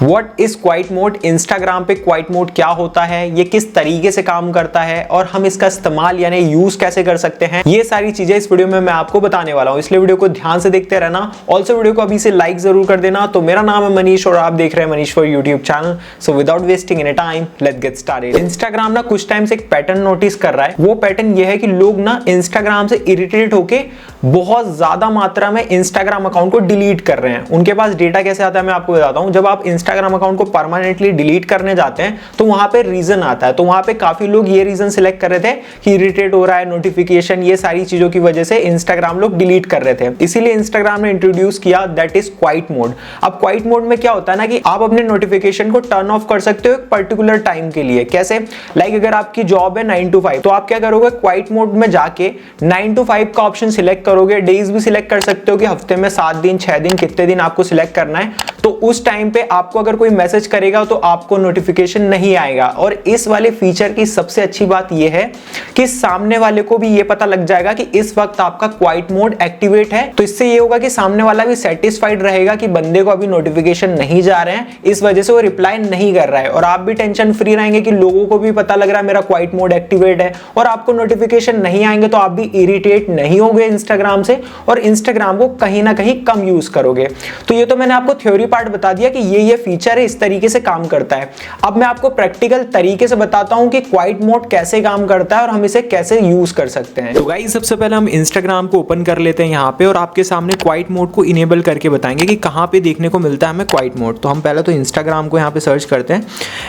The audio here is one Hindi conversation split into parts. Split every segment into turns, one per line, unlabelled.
What is quite mode, Instagram पे क्वाइट मोड क्या होता है, ये किस तरीके से काम करता है और हम इसका इस्तेमाल यानी यूज कैसे कर सकते हैं, ये सारी चीजें इस वीडियो में मैं आपको बताने वाला हूं, इसलिए वीडियो को ध्यान से देखते रहना। ऑल्सो वीडियो को अभी से लाइक जरूर कर देना। तो मेरा नाम है मनीष और आप देख रहे हैं Manish for YouTube channel. So without wasting any time let's get started. Instagram ना कुछ टाइम से एक पैटर्न नोटिस कर रहा है। वो पैटर्न ये है कि लोग ना इंस्टाग्राम से इरिटेट होके बहुत ज्यादा मात्रा में इंस्टाग्राम अकाउंट को डिलीट कर रहे हैं। उनके पास डेटा कैसे आता है मैं आपको बताता हूं। जब आप इंस्टाग्राम अकाउंट को परमानेंटली डिलीट करने जाते हैं तो वहां पे रीजन आता है। तो वहां पे काफी लोग ये रीजन सिलेक्ट कर रहे थे कि इरिटेट हो रहा है, नोटिफिकेशन, ये सारी चीजों की वजह से इंस्टाग्राम लोग डिलीट कर रहे थे। इसीलिए इंस्टाग्राम ने इंट्रोड्यूस किया दैट इज क्वाइट मोड। अब क्वाइट मोड में क्या होता है ना कि आप अपने नोटिफिकेशन को टर्न ऑफ कर सकते हो एक पर्टिकुलर टाइम के लिए। कैसे? लाइक अगर आपकी जॉब है 9 to 5 तो आप क्या करोगे, क्वाइट मोड में जाके 9 to 5 का ऑप्शन सिलेक्ट करोगे। डेज भी सिलेक्ट कर सकते हो कि हफ्ते में 7 दिन 6 दिन कितने दिन आपको सिलेक्ट करना है। तो उस टाइम पे आपको अगर कोई मैसेज करेगा तो आपको नोटिफिकेशन नहीं आएगा। और इस वाले फीचर की सबसे अच्छी बात यह है कि सामने वाले को भी यह पता लग जाएगा कि इस वक्त आपका क्वाइट मोड एक्टिवेट है। तो इससे यह होगा कि सामने वाला भी सेटिस्फाइड रहेगा कि बंदे को अभी नोटिफिकेशन नहीं जा रहे हैं, इस वजह से वो रिप्लाई नहीं कर रहा है। और आप भी टेंशन फ्री रहेंगे कि लोगों को भी पता लग रहा है मेरा क्वाइट मोड एक्टिवेट है और आपको नोटिफिकेशन नहीं आएंगे तो आप भी इरिटेट नहीं होंगे इंस्टाग्राम से और इंस्टाग्राम को कहीं ना कहीं कम यूज करोगे। तो ये तो मैंने आपको थ्योरी पार्ट बता दिया कि ये फीचर है, इस तरीके से काम करता है। अब मैं आपको प्रैक्टिकल तरीके से बताता हूं कि क्वाइट मोड कैसे काम करता है और हम इसे कैसे यूज कर सकते हैं। तो गाइस सबसे पहले हम इंस्टाग्राम को ओपन कर लेते हैं यहाँ पे और आपके सामने क्वाइट मोड को इनेबल करके बताएंगे कि कहाँ पे देखने को मिलता है हमें क्वाइट मोड। तो हम पहले तो इंस्टाग्राम को यहाँ पे सर्च करते हैं।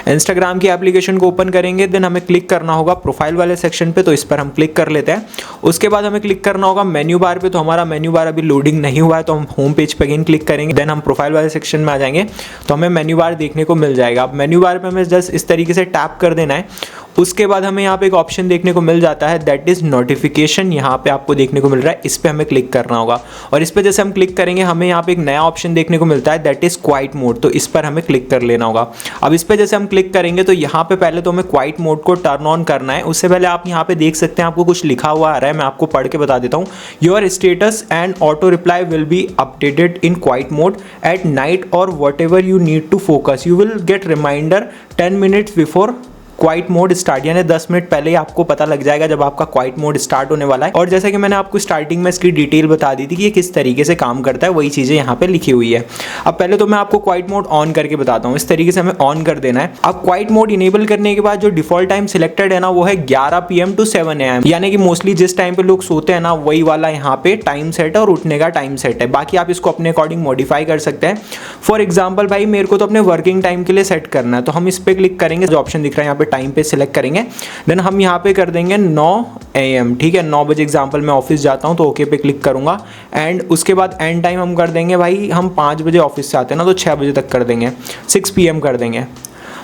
इंस्टाग्राम की एप्लीकेशन को ओपन करेंगे, देन हमें क्लिक करना होगा प्रोफाइल वाले सेक्शन पे, तो इस पर हम क्लिक कर लेते हैं। उसके बाद हमें क्लिक करना होगा मेन्यू बार पे, तो हमारा मेन्यू बार अभी लोडिंग नहीं हुआ है तो हम होम पेज पे अगेन क्लिक करेंगे। देन हम प्रोफाइल वाले सेक्शन में आ जाएंगे तो हमें मेन्यू बार देखने को मिल जाएगा। अब मेन्यू बार पे हमें जस्ट इस तरीके से टैप कर देना है। उसके बाद हमें यहाँ पे एक ऑप्शन देखने को मिल जाता है दैट इज नोटिफिकेशन, यहाँ पे आपको देखने को मिल रहा है, इस पे हमें क्लिक करना होगा। और इस पे जैसे हम क्लिक करेंगे हमें यहाँ पे एक नया ऑप्शन देखने को मिलता है दैट इज क्वाइट मोड, तो इस पर हमें क्लिक कर लेना होगा। अब इस पे जैसे हम क्लिक करेंगे तो यहाँ पे पहले तो हमें क्वाइट मोड को टर्न ऑन करना है। उससे पहले आप यहाँ पे देख सकते हैं आपको कुछ लिखा हुआ आ रहा है, मैं आपको पढ़ के बता देता हूँ। Your status and auto reply will be updated in quiet mode at night और whatever you need to focus, you will get reminder 10 minutes before quiet mode start, यानी 10 मिनट पहले ही आपको पता लग जाएगा जब आपका क्वाइट मोड स्टार्ट होने वाला है। और जैसे कि मैंने आपको स्टार्टिंग में इसकी डिटेल बता दी थी कि ये किस तरीके से काम करता है, वही चीज़ें यहाँ पे लिखी हुई है। अब पहले तो मैं आपको क्वाइट मोड ऑन करके बताता हूँ। इस तरीके से हमें ऑन कर देना है। अब क्वाइट मोड इनेबल करने के बाद जो डिफॉल्ट टाइम सिलेक्टेड है ना वो है 11 PM to 7 AM, यानी कि मोस्टली जिस टाइम पे लोग सोते हैं ना वही वाला यहाँ पे टाइम सेट है और उठने का टाइम सेट है। बाकी आप इसको अपने अकॉर्डिंग मॉडिफाई कर सकते हैं। फॉर एग्जाम्पल भाई मेरे को तो अपने वर्किंग टाइम के लिए सेट करना है, तो हम इस पर क्लिक करेंगे, जो ऑप्शन दिख रहा है यहाँ पे टाइम पे सिलेक्ट करेंगे। देन हम यहाँ पे कर देंगे 9 AM, ठीक है, 9 बजे एग्जाम्पल मैं ऑफिस जाता हूँ तो ओके पे क्लिक करूंगा। एंड उसके बाद एंड टाइम हम कर देंगे भाई, हम 5 बजे ऑफिस से आते हैं ना तो 6 बजे तक कर देंगे, 6 PM कर देंगे।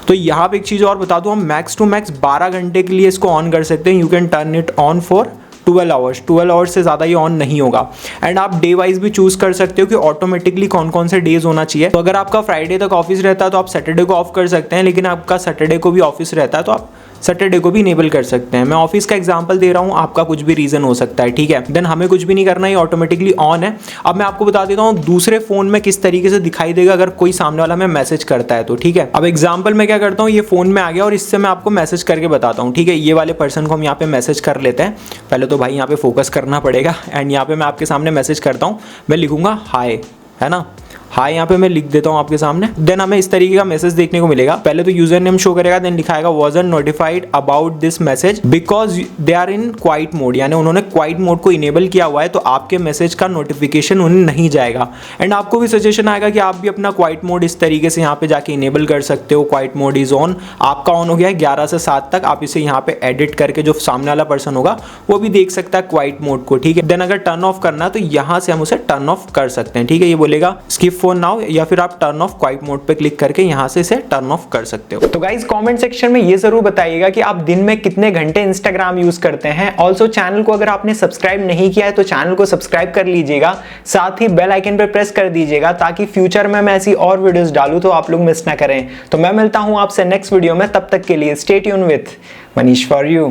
तो यहाँ पे एक चीज़ और बता दूँ, हम मैक्स टू मैक्स 12 घंटे के लिए इसको ऑन कर सकते हैं। You can turn it on for 12 hours, 12 hours से ज़्यादा ये ऑन नहीं होगा। एंड आप डे वाइज भी चूज कर सकते हो कि ऑटोमेटिकली कौन कौन से डेज होना चाहिए। तो अगर आपका फ्राइडे तक ऑफिस रहता है तो आप सैटरडे को ऑफ कर सकते हैं, लेकिन आपका सैटरडे को भी ऑफिस रहता है तो आप सैटरडे को भी इनेबल कर सकते हैं। मैं ऑफिस का एग्जांपल दे रहा हूँ, आपका कुछ भी रीजन हो सकता है, ठीक है। देन हमें कुछ भी नहीं करना, ये ऑटोमेटिकली ऑन है। अब मैं आपको बता देता हूँ दूसरे फोन में किस तरीके से दिखाई देगा अगर कोई सामने वाला हमें मैसेज करता है तो, ठीक है। अब एग्जाम्पल मैं क्या करता हूँ, ये फोन में आ गया और इससे मैं आपको मैसेज करके बताता हूँ, ठीक है। ये वाले पर्सन को हम यहाँ पे मैसेज कर लेते हैं। पहले तो भाई यहाँ पे फोकस करना पड़ेगा। एंड यहाँ पे मैं आपके सामने मैसेज करता हूँ, मैं लिखूंगा हाय, है ना, हाय यहाँ पे मैं लिख देता हूँ आपके सामने। देन हमें इस तरीके का मैसेज देखने को मिलेगा। पहले तो यूजर नेम शो करेगा, देन लिखाएगा wasn't notified about this message because they are in quiet mode, यानी उन्होंने क्वाइट मोड को इनेबल किया हुआ है तो आपके मैसेज का नोटिफिकेशन उन्हें नहीं जाएगा। एंड आपको भी सजेशन आएगा कि आप भी अपना क्वाइट मोड इस तरीके से यहाँ पे जाके इनेबल कर सकते हो। क्वाइट मोड इज ऑन, आपका ऑन हो गया है 11 से 7 तक। आप इसे यहाँ पे एडिट करके जो सामने वाला पर्सन होगा वो भी देख सकता है क्वाइट मोड को, ठीक है। देन अगर टर्न ऑफ करना है तो यहाँ से हम उसे टर्न ऑफ कर सकते हैं, ठीक है। ये बोलेगा स्किप फोन नाउ, या फिर आप टर्न ऑफ क्वाइट मोड पे क्लिक करके यहाँ से इसे टर्न ऑफ कर सकते हो। तो गाइस कमेंट सेक्शन में ये जरूर बताइएगा कि आप दिन में कितने घंटे इंस्टाग्राम यूज करते हैं। ऑल्सो चैनल को अगर आपने सब्सक्राइब नहीं किया है तो चैनल को सब्सक्राइब कर लीजिएगा, साथ ही बेल आइकन पे प्रेस कर दीजिएगा ताकि फ्यूचर में मैं ऐसी और वीडियोस डालूं तो आप लोग मिस ना करें। तो मैं मिलता हूं आपसे नेक्स्ट वीडियो में, तब तक के लिए stay tune with Manish for you.